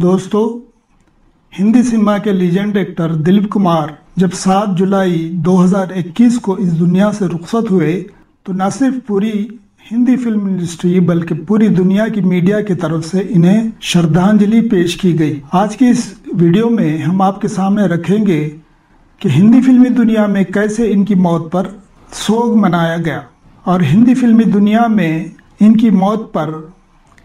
दोस्तों, हिंदी सिनेमा के legend actor Dilip Kumar जब 7 जुलाई 2021 को इस दुनिया से रुखसत हुए तो न सिर्फ पूरी हिंदी फिल्म इंडस्ट्री बल्कि पूरी दुनिया की मीडिया की तरफ से इन्हें श्रद्धांजलि पेश की गई। आज की इस वीडियो में हम आपके सामने रखेंगे कि हिंदी फिल्मी दुनिया में कैसे इनकी मौत पर शोक मनाया गया और हिंदी फिल्मी दुनिया में इनकी मौत पर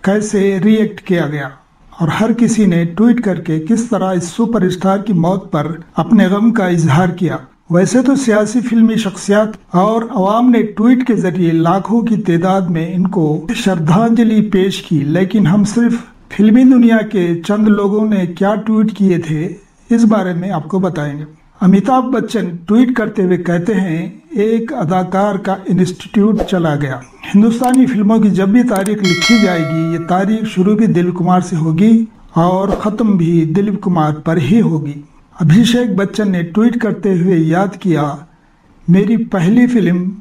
कैसे रिएक्ट किया गया और हर किसी ने ट्वीट करके किस तरह इस सुपरस्टार की मौत पर अपने गम का इजहार किया। वैसे तो सियासी फिल्मी शख्सियत और अवाम ने ट्वीट के जरिए लाखों की तादाद में इनको श्रद्धांजलि पेश की, लेकिन हम सिर्फ फिल्मी दुनिया के चंद लोगों ने क्या ट्वीट किए थे इस बारे में आपको बताएंगे। अमिताभ बच्चन ट्वीट करते हुए कहते हैं, एक अदाकार का इंस्टीट्यूट चला गया। हिंदुस्तानी फिल्मों की जब भी तारीख लिखी जाएगी, ये तारीख शुरू भी दिलीप कुमार से होगी और ख़त्म भी दिलीप कुमार पर ही होगी। अभिषेक बच्चन ने ट्वीट करते हुए याद किया, मेरी पहली फिल्म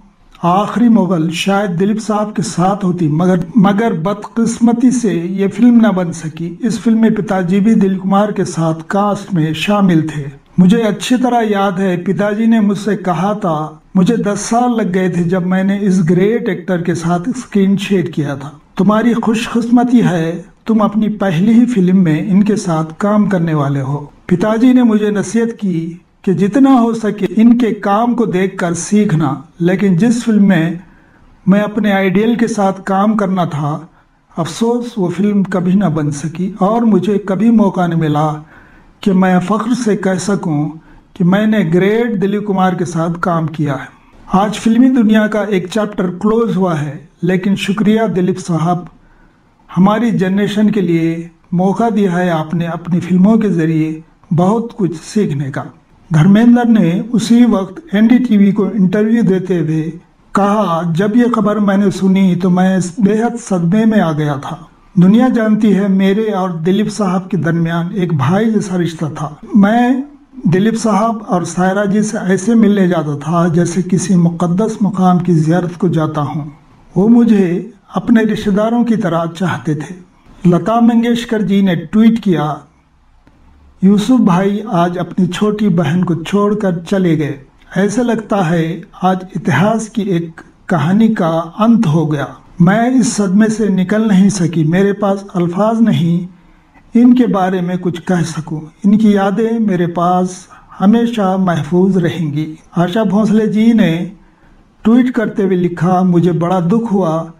आखिरी मुगल शायद दिलीप साहब के साथ होती, मगर बदकिस्मती से ये फिल्म न बन सकी। इस फिल्म में पिताजी भी दिलीप कुमार के साथ कास्ट में शामिल थे। मुझे अच्छी तरह याद है, पिताजी ने मुझसे कहा था, मुझे 10 साल लग गए थे जब मैंने इस ग्रेट एक्टर के साथ स्क्रीन शेयर किया था। तुम्हारी खुशकिस्मती है, तुम अपनी पहली ही फिल्म में इनके साथ काम करने वाले हो। पिताजी ने मुझे नसीहत की कि जितना हो सके इनके काम को देखकर सीखना, लेकिन जिस फिल्म में मैं अपने आइडियल के साथ काम करना था, अफसोस वो फिल्म कभी ना बन सकी और मुझे कभी मौका नहीं मिला कि मैं फख्र से कह सकूं कि मैंने ग्रेट दिलीप कुमार के साथ काम किया है। आज फिल्मी दुनिया का एक चैप्टर क्लोज हुआ है, लेकिन शुक्रिया दिलीप साहब, हमारी जनरेशन के लिए मौका दिया है आपने अपनी फिल्मों के जरिए बहुत कुछ सीखने का। धर्मेंद्र ने उसी वक्त एनडीटीवी को इंटरव्यू देते हुए कहा, जब ये खबर मैंने सुनी तो मैं बेहद सदमे में आ गया था। दुनिया जानती है मेरे और दिलीप साहब के दरमियान एक भाई जैसा रिश्ता था। मैं दिलीप साहब और सायरा जी से ऐसे मिलने जाता था जैसे किसी मुक़द्दस मुकाम की ज़ियारत को जाता हूँ। वो मुझे अपने रिश्तेदारों की तरह चाहते थे। लता मंगेशकर जी ने ट्वीट किया, यूसुफ भाई आज अपनी छोटी बहन को छोड़कर चले गए। ऐसा लगता है आज इतिहास की एक कहानी का अंत हो गया। मैं इस सदमे से निकल नहीं सकी, मेरे पास अल्फाज नहीं इनके बारे में कुछ कह सकूं। इनकी यादें मेरे पास हमेशा महफूज रहेंगी। आशा भोसले जी ने ट्वीट करते हुए लिखा, मुझे बड़ा दुख हुआ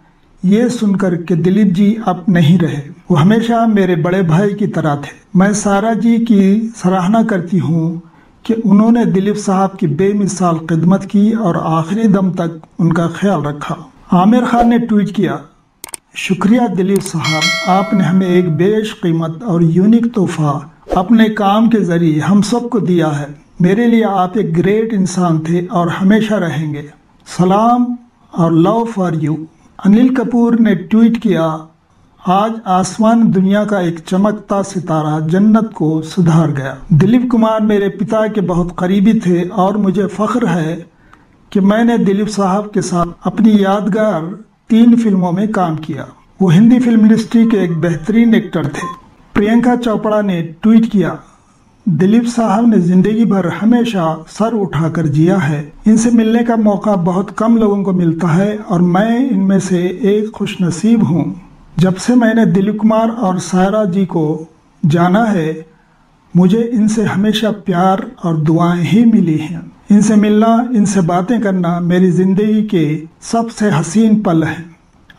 ये सुनकर कि दिलीप जी अब नहीं रहे। वो हमेशा मेरे बड़े भाई की तरह थे। मैं सारा जी की सराहना करती हूँ कि उन्होंने दिलीप साहब की बेमिसाल खिदमत की और आखिरी दम तक उनका ख्याल रखा। आमिर खान ने ट्वीट किया, शुक्रिया दिलीप साहब, आपने हमें एक बेशकीमत और यूनिक तोहफा अपने काम के जरिए हम सबको दिया है। मेरे लिए आप एक ग्रेट इंसान थे और हमेशा रहेंगे। सलाम और love for you. Anil Kapoor ने ट्वीट किया, आज आसमान दुनिया का एक चमकता सितारा जन्नत को सुधार गया। दिलीप कुमार मेरे पिता के बहुत करीबी थे और मुझे फख्र है कि मैंने दिलीप साहब के साथ अपनी यादगार 3 फिल्मों में काम किया। वो हिंदी फिल्म इंडस्ट्री के एक बेहतरीन एक्टर थे। प्रियंका चोपड़ा ने ट्वीट किया, दिलीप साहब ने जिंदगी भर हमेशा सर उठाकर जिया है। इनसे मिलने का मौका बहुत कम लोगों को मिलता है और मैं इनमें से एक खुशनसीब हूँ। जब से मैंने दिलीप कुमार और सायरा जी को जाना है, मुझे इनसे हमेशा प्यार और दुआएं ही मिली हैं। इनसे मिलना, इनसे बातें करना मेरी जिंदगी के सबसे हसीन पल हैं।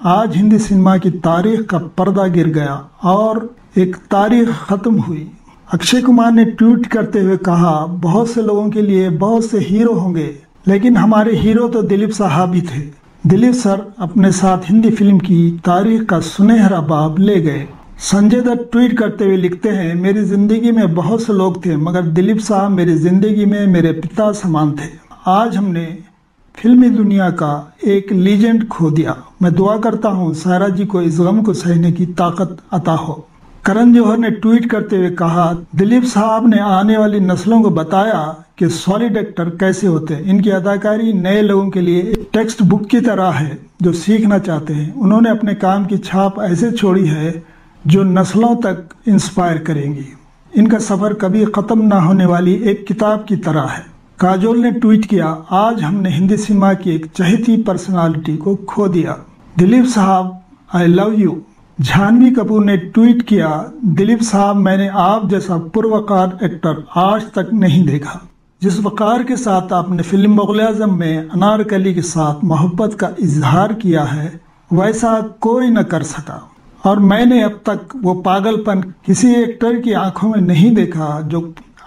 आज हिंदी सिनेमा की तारीख का पर्दा गिर गया और एक तारीख खत्म हुई। अक्षय कुमार ने ट्वीट करते हुए कहा, बहुत से लोगों के लिए बहुत से हीरो होंगे, लेकिन हमारे हीरो तो दिलीप साहब ही थे। दिलीप सर अपने साथ हिंदी फिल्म की तारीख का सुनहरा बाब ले गए। संजय दत्त ट्वीट करते हुए लिखते हैं, मेरी जिंदगी में बहुत से लोग थे, मगर दिलीप साहब मेरी जिंदगी में मेरे पिता समान थे। आज हमने फिल्मी दुनिया का एक लीजेंड खो दिया। मैं दुआ करता हूँ सायरा जी को इस गम को सहने की ताकत अता हो। करण जौहर ने ट्वीट करते हुए कहा, दिलीप साहब ने आने वाली नस्लों को बताया कि सॉलिड एक्टर कैसे होते हैं। इनकी अदाकारी नए लोगों के लिए एक टेक्स्ट बुक की तरह है जो सीखना चाहते हैं। उन्होंने अपने काम की छाप ऐसे छोड़ी है जो नस्लों तक इंस्पायर करेंगी। इनका सफ़र कभी ख़त्म ना होने वाली एक किताब की तरह है। काजोल ने ट्वीट किया, आज हमने हिंदी सिनेमा की एक चहेती पर्सनालिटी को खो दिया। Dilip sahab I love you. Janhvi Kapoor ने ट्वीट किया, दिलीप साहब मैंने आप जैसा पुरवकार एक्टर आज तक नहीं देखा। जिस वकार के साथ आपने फिल्म मुग़ल-ए-आज़म में अनारकली के साथ मोहब्बत का इजहार किया है वैसा कोई न कर सका, और मैंने अब तक वो पागलपन किसी एक्टर की आंखों में नहीं देखा जो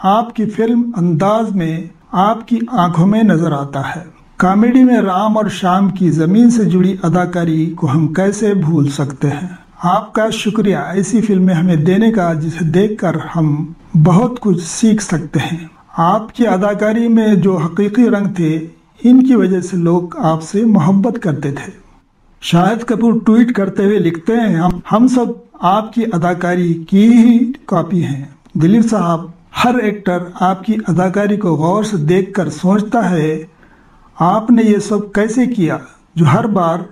आपकी फिल्म अंदाज में आपकी आंखों में नजर आता है। कॉमेडी में राम और शाम की जमीन से जुड़ी अदाकारी को हम कैसे भूल सकते हैं। आपका शुक्रिया ऐसी फिल्में हमें देने का जिसे देखकर हम बहुत कुछ सीख सकते हैं। आपकी अदाकारी में जो हकीकी रंग थे, इनकी वजह से लोग आपसे मोहब्बत करते थे। शाहिद कपूर ट्वीट करते हुए लिखते हैं, हम सब आपकी अदाकारी की ही कॉपी हैं। दिलीप साहब, हर एक्टर आपकी अदाकारी को गौर से देखकर सोचता है आपने ये सब कैसे किया, जो हर बार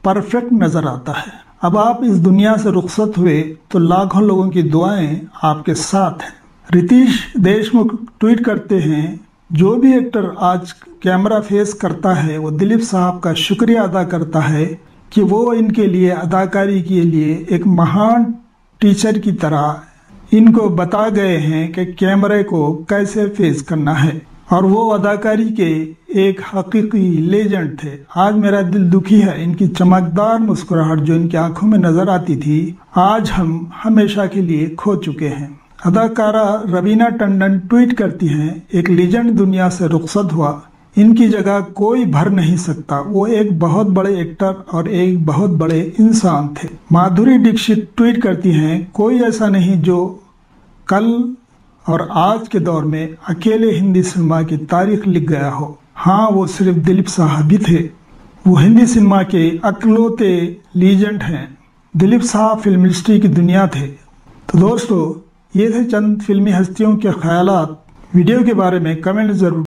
परफेक्ट नजर आता है। अब आप इस दुनिया से रुखसत हुए तो लाखों लोगों की दुआएं आपके साथ हैं। रितेश देशमुख ट्वीट करते हैं, जो भी एक्टर आज कैमरा फेस करता है वो दिलीप साहब का शुक्रिया अदा करता है कि वो इनके लिए अदाकारी के लिए एक महान टीचर की तरह इनको बता गए हैं कि कैमरे को कैसे फेस करना है, और वो अदाकारी के एक हकीकी लेजेंड थे। आज मेरा दिल दुखी है, इनकी चमकदार मुस्कुराहट जो इनकी आंखों में नजर आती थी आज हम हमेशा के लिए खो चुके हैं। अदाकारा रवीना टंडन ट्वीट करती हैं, एक लीजेंड दुनिया से रुखसत हुआ, इनकी जगह कोई भर नहीं सकता। वो एक बहुत बड़े एक्टर और एक बहुत बड़े इंसान थे। माधुरी दीक्षित ट्वीट करती हैं, कोई ऐसा नहीं जो कल और आज के दौर में अकेले हिंदी सिनेमा की तारीख लिख गया हो। हाँ, वो सिर्फ दिलीप साहब ही थे। वो हिंदी सिनेमा के अकलौते लीजेंड हैं। दिलीप साहब फिल्म इंडस्ट्री की दुनिया थे। तो दोस्तों, ये थे चंद फिल्मी हस्तियों के ख्यालात। वीडियो के बारे में कमेंट जरूर